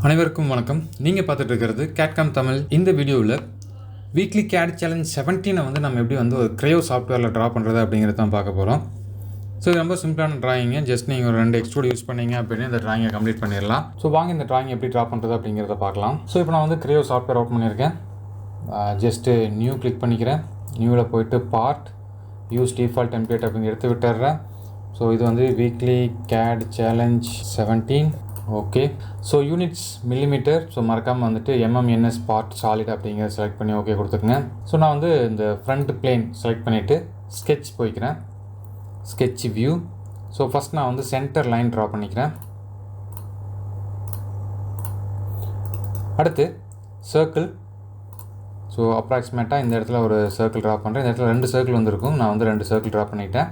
அனைவருக்கும் வணக்கம். நீங்கள் பார்த்துட்டு இருக்கிறது கேட்காம் தமிழ். இந்த வீடியோவில் வீக்லி CAD சேலஞ்ச் 17 வந்து நம்ம எப்படி வந்து ஒரு Creo சாஃப்ட்வேரில் ட்ரா பண்ணுறது அப்படிங்கிறத தான் பார்க்க போகிறோம். ஸோ இது ரொம்ப சிம்பிளான ட்ராயிங்க. ஜஸ்ட் நீங்கள் ஒரு 2 எக்ஸ்ட்ரூட் யூஸ் பண்ணீங்க அப்படின்னு இந்த ட்ராயிங்கை கம்ப்ளீட் பண்ணிடலாம். ஸோ வாங்க இந்த ட்ராயிங் எப்படி ட்ரா பண்ணுறது அப்படிங்கிறத பார்க்கலாம். ஸோ இப்போ நான் வந்து Creo சாஃப்ட்வேர் ஓப்பன் பண்ணியிருக்கேன். ஜஸ்ட்டு நியூ கிளிக் பண்ணிக்கிறேன். நியூவில் போய்ட்டு பார்ட் யூஸ் டிஃபால்ட் டெம்ப்ளேட் அப்படிங்க எடுத்து விட்டுறேன். ஸோ இது வந்து weekly CAD challenge 17. Okay. So units millimetre. So மறக்காமல் வந்துட்டு MMNS பார்ட் சாலிட் அப்படிங்கிறத செலக்ட் பண்ணி ஓகே கொடுத்துக்குங்க. ஸோ நான் வந்து இந்த ஃப்ரண்ட் பிளேன் செலக்ட் பண்ணிவிட்டு ஸ்கெட்ச் போய்க்கிறேன். Sketch view. ஸோ ஃபஸ்ட் நான் வந்து சென்டர் லைன் ட்ரா பண்ணிக்கிறேன். அடுத்து சர்க்கிள். ஸோ அப்ராக்சிமேட்டாக இந்த இடத்துல ஒரு சர்க்கிள் ட்ரா பண்ணுறேன். இந்த இடத்துல 2 சர்க்கிள் வந்துருக்கும். நான் வந்து 2 சர்க்கிள் ட்ரா பண்ணிட்டேன்.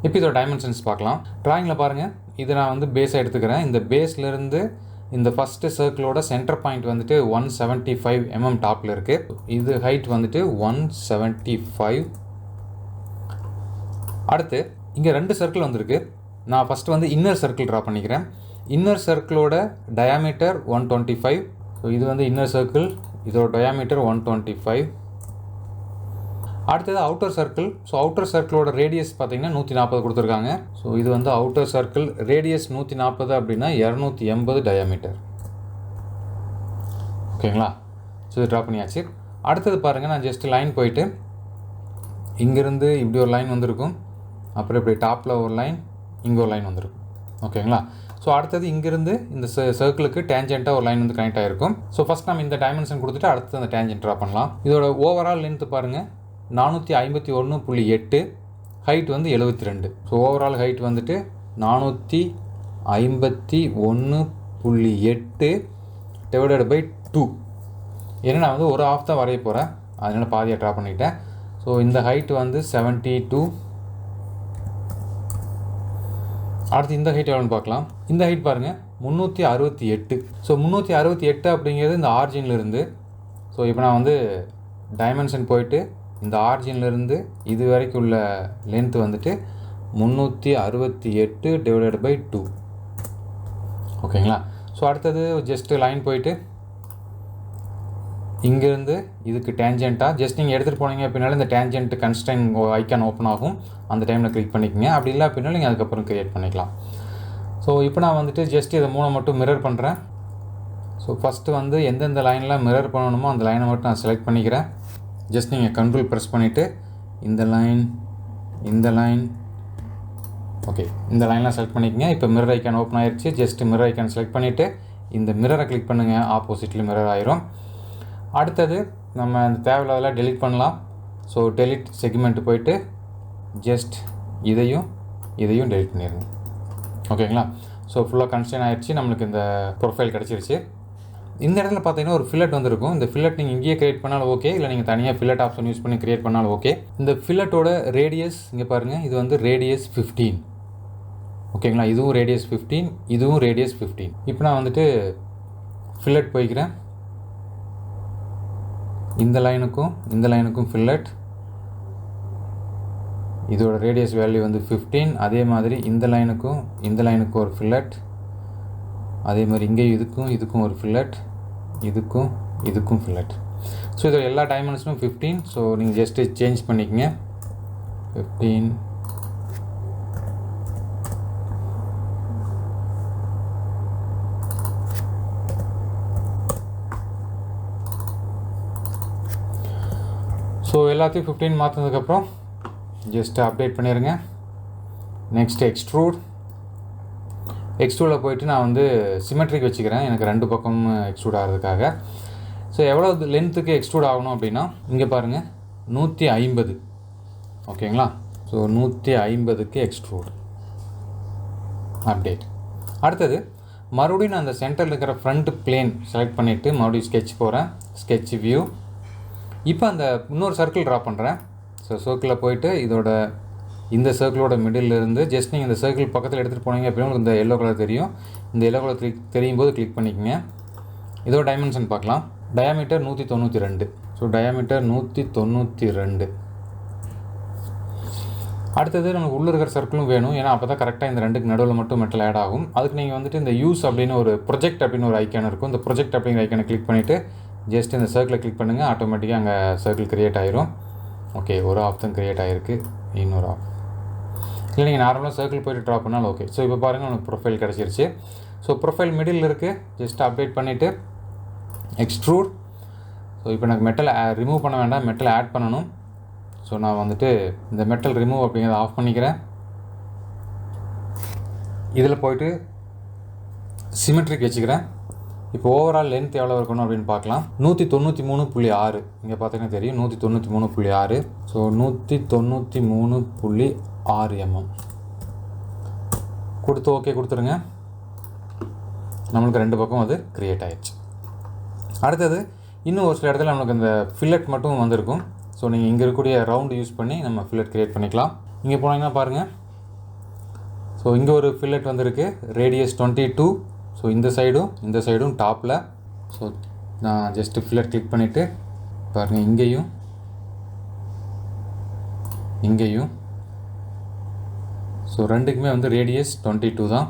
இப்போ இதோட டைமென்ஷன்ஸ் பார்க்கலாம். ட்ராயிங்கில் பாருங்கள், இது நான் வந்து பேஸாக எடுத்துக்கிறேன். இந்த பேஸ்லேருந்து இந்த ஃபஸ்ட்டு சர்க்கிளோட சென்டர் பாயிண்ட் வந்துட்டு 175 mm டாப்பில் இருக்குது. இது ஹைட் வந்துட்டு 175. அடுத்து இங்கே 2 சர்க்கிள் வந்திருக்கு. நான் ஃபஸ்ட்டு வந்து இன்னர் சர்க்கிள் ட்ரா பண்ணிக்கிறேன். இன்னர் சர்க்கிளோட டயாமீட்டர் 125. ஸோ இது வந்து இன்னர் சர்க்கிள், இதோட டயாமீட்டர் 125. அடுத்தது அவுட்டர் சர்க்கிள். ஸோ அவுட்டர் சர்க்கிளோட ரேடியஸ் பார்த்தீங்கன்னா 140 கொடுத்துருக்காங்க. ஸோ இது வந்து அவுட்டர் சர்க்கிள் ரேடியஸ் 140 அப்படின்னா 280 டயாமீட்டர். ஓகேங்களா? ஸோ இது ட்ரா பண்ணியாச்சு. அடுத்தது பாருங்கள், நான் ஜஸ்ட் லைன் போயிட்டு இங்கேருந்து இப்படி ஒரு லைன் வந்திருக்கும். அப்புறம் இப்படி டாப்பில் ஒரு லைன், இங்கே ஒரு லைன் வந்திருக்கும். ஓகேங்களா? ஸோ அடுத்தது இங்கேருந்து இந்த சர்க்கிளுக்கு டேஞ்சென்ட்டாக ஒரு லைன் வந்து கனெக்ட் ஆகிருக்கும். ஸோ ஃபஸ்ட் நம்ம இந்த டைமென்ஷன் கொடுத்துட்டு அடுத்து அந்த டேஞ்சென்ட் ட்ரா பண்ணலாம். இதோட ஓவரால் லென்த்து பாருங்கள் 451.8, ஹைட் வந்து 72. ஸோ ஓவரால் ஹைட் வந்துட்டு 451.8 டிவைடட் பை 2. ஏன்னா நான் வந்து ஒரு ஆஃப் தான் வரைய போகிறேன், அதனால் பாதியாக ட்ரா பண்ணிட்டேன். ஸோ இந்த ஹைட் வந்து 72. அடுத்து இந்த ஹைட் எவ்வளோன்னு பார்க்கலாம். இந்த ஹைட் பாருங்கள் 368. ஸோ 368 அப்படிங்கிறது இந்த ஆரிஜின்லேருந்து. ஸோ இப்போ நான் வந்து டைமென்ஷன் போயிட்டு இந்த ஆரிஜின்லேருந்து இது வரைக்கும் உள்ள லென்த் வந்துட்டு 368 டிவைடட் பை 2. ஓகேங்களா? ஸோ அடுத்தது ஜஸ்ட்டு லைன் போயிட்டு இங்கேருந்து இதுக்கு டேஞ்சென்ட்டாக ஜஸ்ட் நீங்கள் எடுத்துகிட்டு போனீங்க அப்படின்னாலும் இந்த டேஞ்சென்ட் கன்ஸ்ட்ரைன் ஐக்கான் ஓப்பன் ஆகும். அந்த டைமில் கிளிக் பண்ணிக்கோங்க. அப்படி இல்லை அப்படின்னாலும் நீங்கள் அதுக்கப்புறம் க்ரியேட் பண்ணிக்கலாம். ஸோ இப்போ நான் வந்துட்டு ஜஸ்ட் இதை 3 மட்டும் மிரர் பண்ணுறேன். ஸோ ஃபஸ்ட்டு வந்து எந்தெந்த லைனில் மிரர் பண்ணணுமோ அந்த லைனை மட்டும் நான் செலக்ட் பண்ணிக்கிறேன். ஜஸ்ட் நீங்கள் கண்ட்ரோல் ப்ரெஸ் பண்ணிவிட்டு இந்த லைன், ஓகே, இந்த லைன்லாம் செலக்ட் பண்ணிக்கங்க. இப்போ மிரர் ஐக்கான் ஓப்பன் ஆயிடுச்சு. ஜஸ்ட்டு மிரர் ஐக்கான் செலக்ட் பண்ணிவிட்டு இந்த மிரரை கிளிக் பண்ணுங்கள். ஆப்போசிட்டில் மிரர் ஆயிரும். அடுத்தது நம்ம இந்த தேவையில்லாதெல்லாம் டெலிட் பண்ணலாம். ஸோ டெலிட் செக்மெண்ட் போயிட்டு ஜஸ்ட் இதையும் டெலிட் பண்ணிடுங்க. ஓகேங்களா? ஸோ ஃபுல்லாக கன்ஸ்ட்ரெயின் ஆயிடுச்சு. நம்மளுக்கு இந்த ப்ரொஃபைல் கிடச்சிருச்சு. இந்த இடத்துல பார்த்தீங்கன்னா ஒரு ஃபில்லட் வந்திருக்கும். இந்த ஃபில்லட் நீங்கள் இங்கேயே க்ரியேட் பண்ணாலும் ஓகே, இல்லை நீங்கள் தனியாக ஃபில்லட் ஆப்ஷன் யூஸ் பண்ணி க்ரியேட் பண்ணாலும் ஓகே. இந்த ஃபில்லட்டோட ரேடியஸ் இங்கே பாருங்கள், இது வந்து ரேடியஸ் 15. ஓகேங்களா? இதுவும் ரேடியஸ் 15, இதுவும் ரேடியஸ் 15. இப்போ நான் வந்துட்டு ஃபில்லட் போய்க்கிறேன். இந்த லைனுக்கும் ஃபில்லட், இதோட ரேடியஸ் வேல்யூ வந்து 15. அதே மாதிரி இந்த லைனுக்கும் ஒரு ஃபில்லட். அதே மாதிரி இங்கே இதுக்கும் ஒரு ஃபில்லட், இதுக்கும் ஃபில்லட். ஸோ இதோட எல்லா டைமென்ஷனும் 15. ஸோ நீங்கள் ஜஸ்ட்டு சேஞ்ச் பண்ணிக்கங்க. 15. ஸோ எல்லாத்தையும் 15 மாற்றினதுக்கப்புறம் ஜஸ்ட்டு அப்டேட் பண்ணிடுங்க. நெக்ஸ்ட்டு எக்ஸ்ட்ரூடில் போயிட்டு நான் வந்து சிமெட்ரிக் வச்சுக்கிறேன், எனக்கு 2 பக்கம் எக்ஸ்ட்ரூட் ஆகிறதுக்காக. ஸோ எவ்வளோ லென்த்துக்கு எக்ஸ்ட்ரூட் ஆகணும் அப்படின்னா இங்கே பாருங்கள் 150. ஓகேங்களா? ஸோ 150க்கு எக்ஸ்ட்ரூட் அப்டேட். அடுத்தது மறுபடியும் நான் அந்த சென்டரில் இருக்கிற ஃப்ரண்ட் பிளேன் செலக்ட் பண்ணிவிட்டு மறுபடியும் ஸ்கெட்ச் போகிறேன். Sketch view. இப்போ அந்த இன்னொரு சர்க்கிள் ட்ரா பண்ணுறேன். ஸோ சர்க்கிளில் போயிட்டு இதோட இந்த சர்க்கிளோட மிடில் இருந்து ஜஸ்ட் நீங்கள் இந்த சர்க்கிள் பக்கத்தில் எடுத்துகிட்டு போனீங்க அப்படின்னா உங்களுக்கு இந்த எல்லோ கலர் தெரியும். இந்த எல்லோ கலர் தெரியும் போது கிளிக் பண்ணிக்கோங்க. இதோட டைமென்ஷன் பார்க்கலாம். டயாமீட்டர் 192. So diameter 192. அடுத்தது நமக்கு உள்ளே இருக்கிற சர்க்கிளும் வேணும், ஏன்னா அப்போ தான் கரெக்டாக இந்த ரெண்டுக்கு நடுவில் மட்டும் மெட்டல் ஆட் ஆகும். அதுக்கு நீங்கள் வந்துட்டு இந்த யூஸ் அப்படின்னு ஒரு ப்ரொஜெக்ட் அப்படின்னு ஒரு ஐக்கான் இருக்கும். இந்த ப்ரொஜெக்ட் அப்படிங்கிற ஐக்கானை கிளிக் பண்ணிவிட்டு ஜஸ்ட் இந்த சர்க்கிளை கிளிக் பண்ணுங்கள், ஆட்டோமேட்டிக்காக அங்கே சர்க்கிள் க்ரியேட் ஆயிரும். ஓகே, ஒரு ஆஃப் தான் க்ரியேட் ஆகிருக்கு, இன்னொரு ஆஃப். இல்லை நீங்கள் நார்மலாக சர்க்கிள் போய்ட்டு ட்ரா பண்ணாலும் ஓகே. ஸோ இப்போ பாருங்கள் உங்களுக்கு ப்ரொஃபைல் கிடச்சிருச்சு. ஸோ ப்ரொஃபைல் மிடில் இருக்குது, ஜஸ்ட் அப்டேட் பண்ணிவிட்டு எக்ஸ்ட்ரூட். ஸோ இப்போ எனக்கு மெட்டல் ரிமூவ் பண்ண வேண்டாம், மெட்டல் ஆட் பண்ணணும். ஸோ நான் வந்துட்டு இந்த மெட்டல் ரிமூவ் அப்படிங்கிறத ஆஃப் பண்ணிக்கிறேன். இதில் போய்ட்டு சிமெட்ரிக் வச்சுக்கிறேன். இப்போ ஓவரால் லென்த் எவ்வளோ இருக்கணும் அப்படின்னு பார்க்கலாம். 193.6 இங்கே பார்த்தீங்கன்னா தெரியும், 193.6. ஸோ 193.6 mm கொடுத்து ஓகே கொடுத்துருங்க. நம்மளுக்கு ரெண்டு பக்கம் அது க்ரியேட் ஆகிடுச்சு. அடுத்தது இன்னும் ஒரு சில இடத்துல நம்மளுக்கு இந்த ஃபில்லட் மட்டும் வந்திருக்கும். ஸோ நீங்கள் இங்கே இருக்கக்கூடிய ரவுண்டு யூஸ் பண்ணி நம்ம ஃபில்லட் க்ரியேட் பண்ணிக்கலாம். இங்கே போனீங்கன்னா பாருங்கள், ஸோ இங்கே ஒரு ஃபில்லட் வந்திருக்கு, ரேடியஸ் 22. ஸோ இந்த சைடும் டாப்பில். ஸோ நான் ஜஸ்ட்டு ஃபில்லட் கிளிக் பண்ணிவிட்டு பாருங்கள், இங்கேயும் ஸோ ரெண்டுக்குமே வந்து ரேடியஸ் 22 தான்.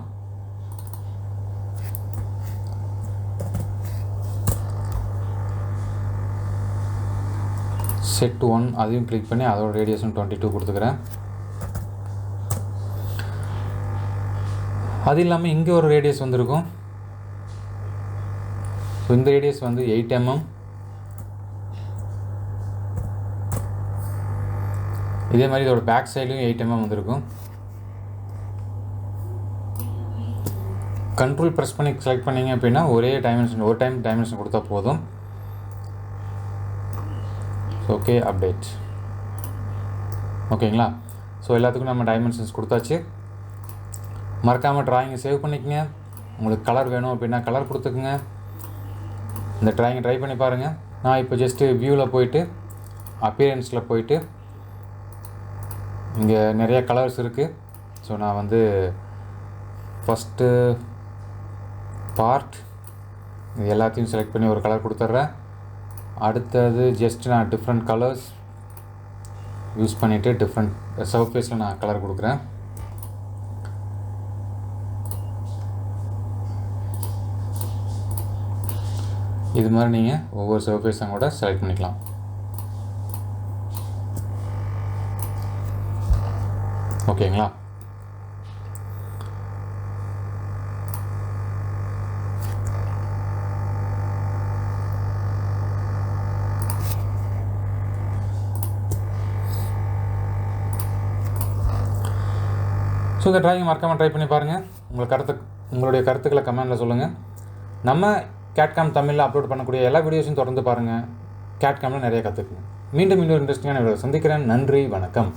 செட் 1 அதையும் கிளிக் பண்ணி அதோட ரேடியஸும் 22 கொடுத்துக்கிறேன். அது இல்லாமல் இங்கே ஒரு ரேடியஸ் வந்திருக்கும். ஸோ இந்த ரேடியஸ் வந்து 8 mm. இதே மாதிரி இதோட பேக் சைட்லையும் 8 mm வந்திருக்கும். கண்ட்ரோல் ப்ரெஸ் பண்ணி செலக்ட் பண்ணிங்க அப்படின்னா ஒரு டைம் டைமென்ஷன் கொடுத்தா போதும். Okay, update. ஓகேங்களா? ஸோ எல்லாத்துக்கும் நம்ம டைமென்ஷன்ஸ் கொடுத்தாச்சு. மறக்காமல் ட்ராயிங்கை சேவ் பண்ணிக்கங்க. உங்களுக்கு கலர் வேணும் அப்படின்னா கலர் கொடுத்துக்குங்க. இந்த ட்ராயிங்கை ட்ரை பண்ணி பாருங்கள். நான் இப்போ ஜஸ்ட்டு வியூவில் போயிட்டு அப்பியரன்ஸில் போயிட்டு இங்கே நிறைய கலர்ஸ் இருக்குது. ஸோ நான் வந்து ஃபஸ்ட்டு பார்ட் இது எல்லாத்தையும் செலக்ட் பண்ணி ஒரு கலர் கொடுத்துட்றேன். அடுத்தது ஜஸ்ட் நான் டிஃப்ரெண்ட் கலர்ஸ் யூஸ் பண்ணிவிட்டு டிஃப்ரெண்ட் சர்ஃபேஸில் நான் கலர் கொடுக்குறேன். இது மாதிரி நீங்கள் ஒவ்வொரு சர்ஃபேஸும் கூட செலக்ட் பண்ணிக்கலாம். ஓகேங்களா? ஸோ இந்த ட்ராயிங்கை மறக்காமல் ட்ரை பண்ணி பாருங்கள். உங்களுடைய கருத்துக்களை கமெண்டில் சொல்லுங்கள். நம்ம CAD தமிழில் அப்லோட் பண்ணக்கூடிய எல்லா வீடியோஸும் தொடர்ந்து பாருங்கள். CAD நிறைய கற்றுக்குங்க. மீண்டும் இன்னொரு இன்ட்ரெஸ்டிங்கான வீடியோ சந்திக்கிறேன். நன்றி, வணக்கம்.